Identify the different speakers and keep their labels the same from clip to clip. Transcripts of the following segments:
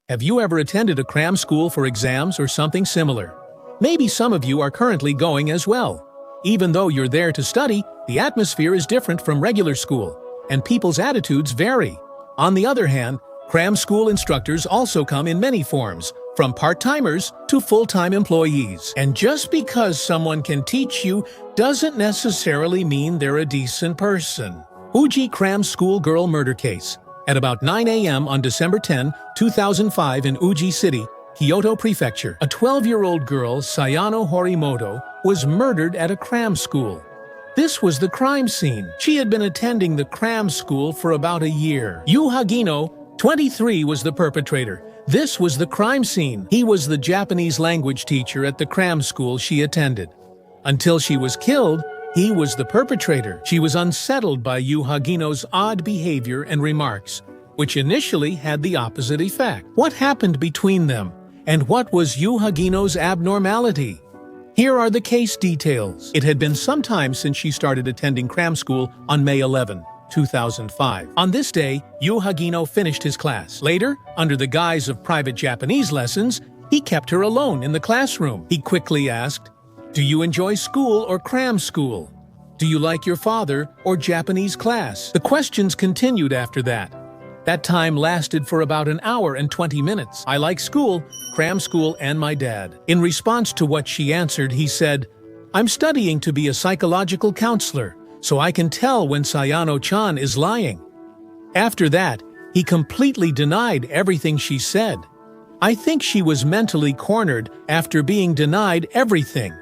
Speaker 1: Have you ever attended a cram school for exams or something similar? Maybe some of you are currently going as well. Even though you're there to study, the atmosphere is different from regular school, and people's attitudes vary. On the other hand, cram school instructors also come in many forms, from part-timers to full-time employees. And just because someone can teach you doesn't necessarily mean they're a decent person. Uji Cram School Girl Murder Case. At about 9 a.m. on December 10, 2005 in Uji City, Kyoto Prefecture, a 12-year-old girl, Sayano Horimoto, was murdered at a cram school. This was the crime scene. She had been attending the cram school for about a year. Yu Hagino, 23, was the perpetrator. This was the crime scene. He was the Japanese language teacher at the cram school she attended. Until she was killed, he was the perpetrator. She was unsettled by Yu Hagino's odd behavior and remarks, which initially had the opposite effect. What happened between them? And what was Yu Hagino's abnormality? Here are the case details. It had been some time since she started attending cram school on May 11, 2005. On this day, Yu Hagino finished his class. Later, under the guise of private Japanese lessons, he kept her alone in the classroom. He quickly asked, "Do you enjoy school or cram school? Do you like your father or Japanese class?" The questions continued after that. That time lasted for about an hour and 20 minutes. "I like school, cram school, and my dad." In response to what she answered, he said, "I'm studying to be a psychological counselor, so I can tell when Sayano-chan is lying." After that, he completely denied everything she said. I think she was mentally cornered after being denied everything.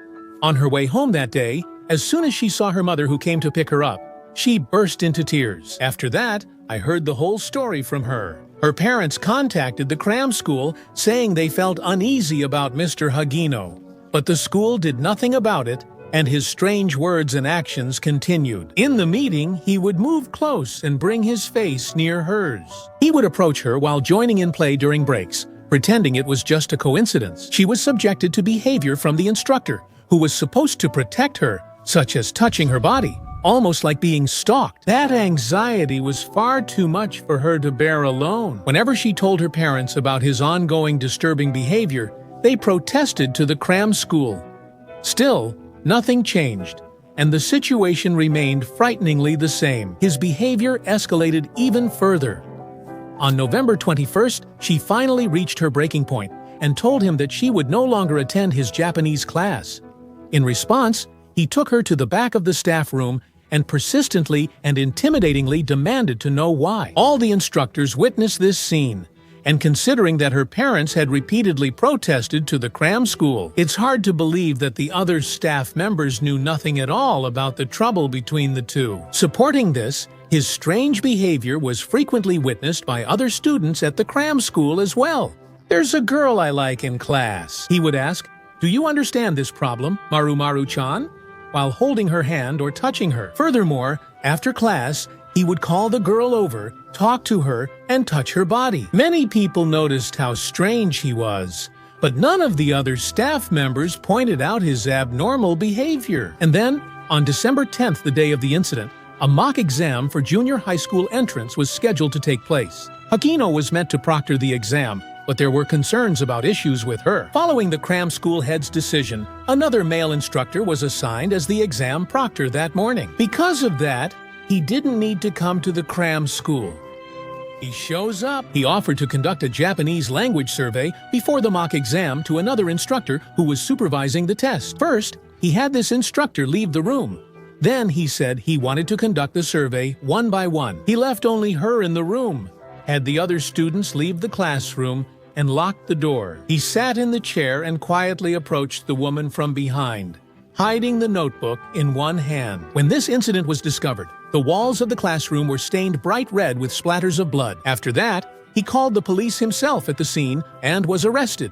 Speaker 1: On her way home that day, as soon as she saw her mother who came to pick her up, she burst into tears. After that, I heard the whole story from her. Her parents contacted the cram school saying they felt uneasy about Mr. Hagino, but the school did nothing about it, and his strange words and actions continued. In the meeting, he would move close and bring his face near hers. He would approach her while joining in play during breaks, pretending it was just a coincidence. She was subjected to behavior from the instructor, who was supposed to protect her, such as touching her body, almost like being stalked. That anxiety was far too much for her to bear alone. Whenever she told her parents about his ongoing disturbing behavior, they protested to the cram school. Still, nothing changed, and the situation remained frighteningly the same. His behavior escalated even further. On November 21st, she finally reached her breaking point and told him that she would no longer attend his Japanese class. In response, he took her to the back of the staff room and persistently and intimidatingly demanded to know why. All the instructors witnessed this scene, and considering that her parents had repeatedly protested to the cram school, it's hard to believe that the other staff members knew nothing at all about the trouble between the two. Supporting this, his strange behavior was frequently witnessed by other students at the cram school as well. "There's a girl I like in class," he would ask. "Do you understand this problem, Maru-Maru-chan?" while holding her hand or touching her. Furthermore, after class, he would call the girl over, talk to her, and touch her body. Many people noticed how strange he was, but none of the other staff members pointed out his abnormal behavior. And then, on December 10th, the day of the incident, a mock exam for junior high school entrance was scheduled to take place. Hagino was meant to proctor the exam, but there were concerns about issues with her. Following the cram school head's decision, another male instructor was assigned as the exam proctor that morning. Because of that, he didn't need to come to the cram school. He shows up. He offered to conduct a Japanese language survey before the mock exam to another instructor who was supervising the test. First, he had this instructor leave the room. Then he said he wanted to conduct the survey one by one. He left only her in the room, had the other students leave the classroom, and locked the door. He sat in the chair and quietly approached the woman from behind, hiding the notebook in one hand. When this incident was discovered, the walls of the classroom were stained bright red with splatters of blood. After that, he called the police himself at the scene and was arrested.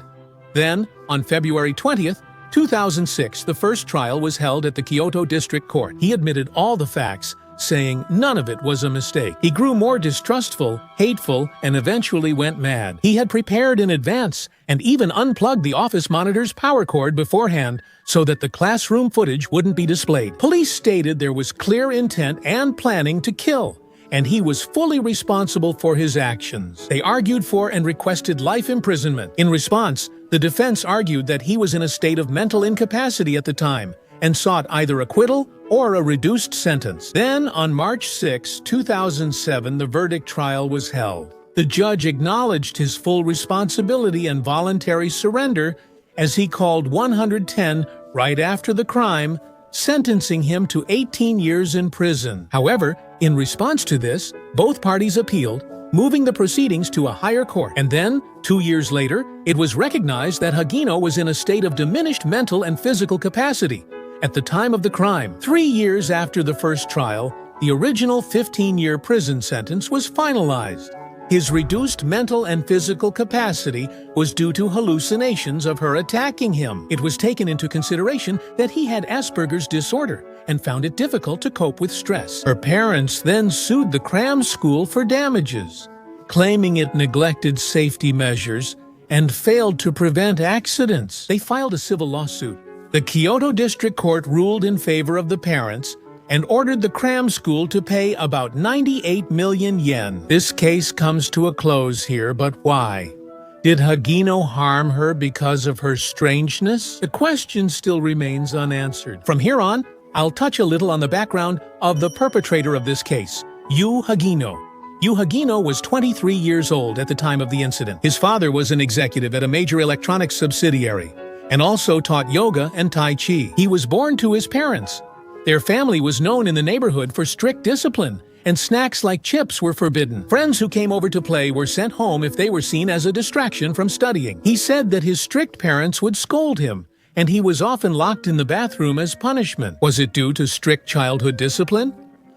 Speaker 1: Then, on February 20th, 2006, the first trial was held at the Kyoto District Court. He admitted all the facts, saying none of it was a mistake. He grew more distrustful, hateful, and eventually went mad. He had prepared in advance and even unplugged the office monitor's power cord beforehand so that the classroom footage wouldn't be displayed. Police stated there was clear intent and planning to kill, and he was fully responsible for his actions. They argued for and requested life imprisonment. In response, the defense argued that he was in a state of mental incapacity at the time and sought either acquittal or a reduced sentence. Then, on March 6, 2007, the verdict trial was held. The judge acknowledged his full responsibility and voluntary surrender as he called 110 right after the crime, sentencing him to 18 years in prison. However, in response to this, both parties appealed, moving the proceedings to a higher court. And then, 2 years later, it was recognized that Hagino was in a state of diminished mental and physical capacity at the time of the crime. 3 years after the first trial, the original 15-year prison sentence was finalized. His reduced mental and physical capacity was due to hallucinations of her attacking him. It was taken into consideration that he had Asperger's disorder and found it difficult to cope with stress. Her parents then sued the Cram school for damages, claiming it neglected safety measures and failed to prevent accidents. They filed a civil lawsuit. The Kyoto District Court ruled in favor of the parents and ordered the Cram school to pay about 98 million yen. This case comes to a close here, but why? Did Hagino harm her because of her strangeness? The question still remains unanswered. From here on, I'll touch a little on the background of the perpetrator of this case, Yu Hagino. Yu Hagino was 23 years old at the time of the incident. His father was an executive at a major electronics subsidiary and also taught yoga and Tai Chi. He was born to his parents. Their family was known in the neighborhood for strict discipline, and snacks like chips were forbidden. Friends who came over to play were sent home if they were seen as a distraction from studying. He said that his strict parents would scold him, and he was often locked in the bathroom as punishment. Was it due to strict childhood discipline?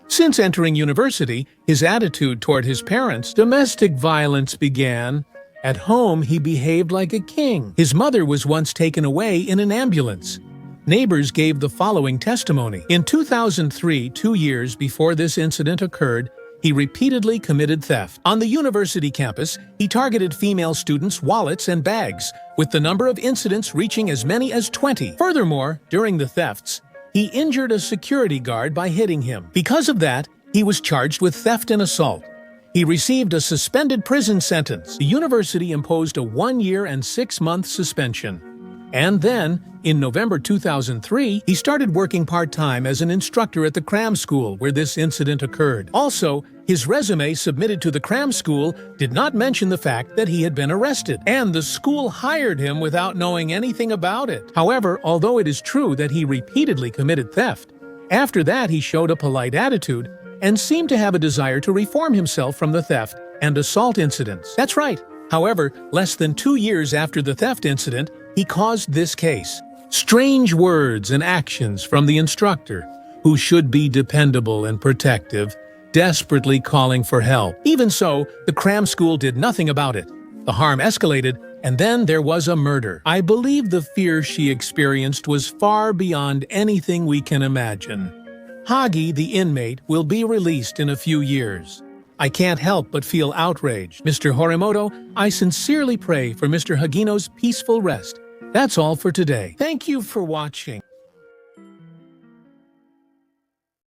Speaker 1: Since entering university, his attitude toward his parents, domestic violence began. At home, he behaved like a king. His mother was once taken away in an ambulance. Neighbors gave the following testimony. In 2003, 2 years before this incident occurred, he repeatedly committed theft. On the university campus, he targeted female students' wallets and bags, with the number of incidents reaching as many as 20. Furthermore, during the thefts, he injured a security guard by hitting him. Because of that, he was charged with theft and assault. He received a suspended prison sentence. The university imposed a 1-year and 6-month suspension. And then, in November 2003, he started working part-time as an instructor at the Cram school where this incident occurred. Also, his resume submitted to the Cram school did not mention the fact that he had been arrested, and the school hired him without knowing anything about it. However, although it is true that he repeatedly committed theft, after that he showed a polite attitude and seemed to have a desire to reform himself from the theft and assault incidents. That's right. However, less than 2 years after the theft incident, he caused this case. Strange words and actions from the instructor, who should be dependable and protective, desperately calling for help. Even so, the Cram school did nothing about it. The harm escalated, and then there was a murder. I believe the fear she experienced was far beyond anything we can imagine. Hagi, the inmate, will be released in a few years. I can't help but feel outraged. Mr. Horimoto, I sincerely pray for Mr. Hagino's peaceful rest. That's all for today. Thank you for watching.